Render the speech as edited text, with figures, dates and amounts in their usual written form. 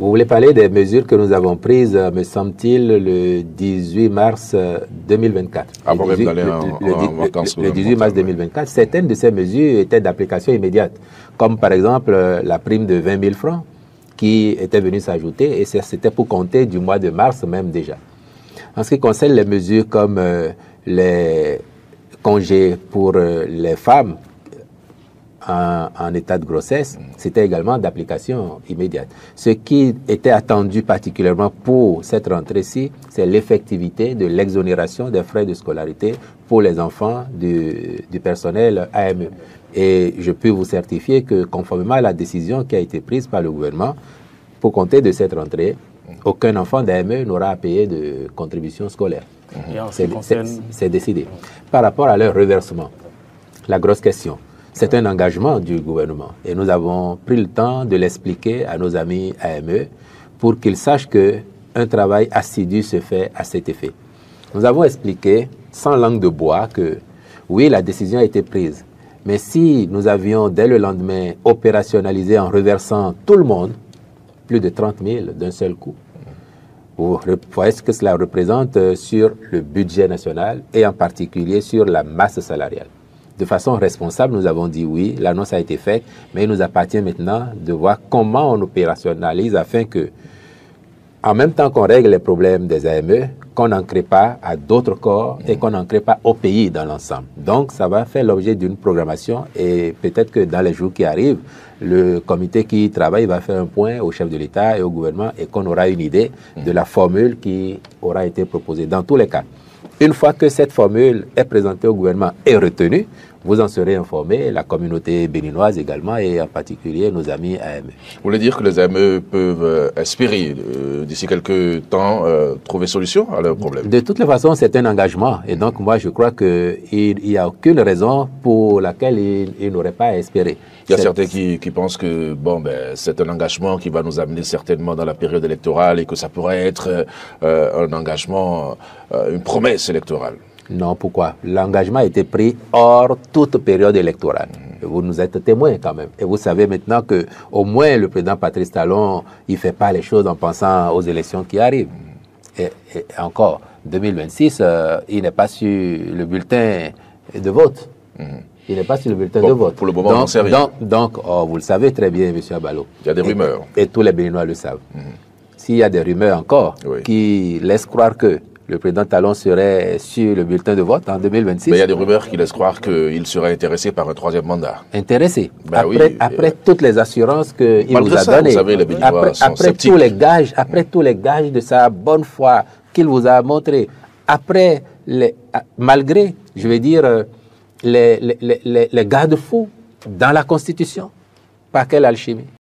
Vous voulez parler des mesures que nous avons prises, me semble-t-il, le 18 mars 2024. Avant même d'aller en vacances. Le 18 mars 2024, certaines de ces mesures étaient d'application immédiate, comme par exemple la prime de 20 000 francs qui était venue s'ajouter, et c'était pour compter du mois de mars même déjà. En ce qui concerne les mesures comme les congés pour les femmes en état de grossesse, c'était également d'application immédiate. Ce qui était attendu particulièrement pour cette rentrée-ci, c'est l'effectivité de l'exonération des frais de scolarité pour les enfants du personnel AME. Et je peux vous certifier que conformément à la décision qui a été prise par le gouvernement, pour compter de cette rentrée, aucun enfant d'AME n'aura à payer de contribution scolaire. C'est décidé. Par rapport à leur reversement, la grosse question, c'est un engagement du gouvernement et nous avons pris le temps de l'expliquer à nos amis AME pour qu'ils sachent qu'un travail assidu se fait à cet effet. Nous avons expliqué, sans langue de bois, que oui, la décision a été prise, mais si nous avions dès le lendemain opérationnalisé en reversant tout le monde, plus de 30 000 d'un seul coup, vous voyez ce que cela représente sur le budget national et en particulier sur la masse salariale. De façon responsable, nous avons dit oui, l'annonce a été faite, mais il nous appartient maintenant de voir comment on opérationnalise afin que, en même temps qu'on règle les problèmes des AME, qu'on n'en crée pas à d'autres corps et qu'on n'en crée pas au pays dans l'ensemble. Donc, ça va faire l'objet d'une programmation et peut-être que dans les jours qui arrivent, le comité qui travaille va faire un point au chef de l'État et au gouvernement et qu'on aura une idée de la formule qui aura été proposée. Dans tous les cas, une fois que cette formule est présentée au gouvernement et retenue, vous en serez informés, la communauté béninoise également, et en particulier nos amis AME. Vous voulez dire que les AME peuvent espérer, d'ici quelques temps, trouver solution à leurs problèmes? De toutes les façons, c'est un engagement. Et donc, moi, je crois qu'il n'y a aucune raison pour laquelle ils n'auraient pas à espérer. Il y a certains qui pensent que c'est un engagement qui va nous amener certainement dans la période électorale et que ça pourrait être un engagement, une promesse électorale. Non, pourquoi? L'engagement a été pris hors toute période électorale. Vous nous êtes témoins quand même. Et vous savez maintenant qu'au moins le président Patrice Talon, il ne fait pas les choses en pensant aux élections qui arrivent. Et encore, 2026, il n'est pas sur le bulletin de vote. Il n'est pas sur le bulletin de vote. Pour le moment, on n'en sait rien. Donc vous le savez très bien, M. Abalo. Il y a des rumeurs. Et tous les Béninois le savent. S'il y a des rumeurs encore qui laissent croire que le président Talon serait sur le bulletin de vote en 2026. Mais il y a des rumeurs qui laissent croire qu'il serait intéressé par un troisième mandat. Intéressé après toutes les assurances qu'il nous a données. Vous savez, les Béninois sont sceptiques. Après tous les gages de sa bonne foi qu'il vous a montré, malgré, je vais dire, les garde-fous dans la Constitution. Par quelle alchimie?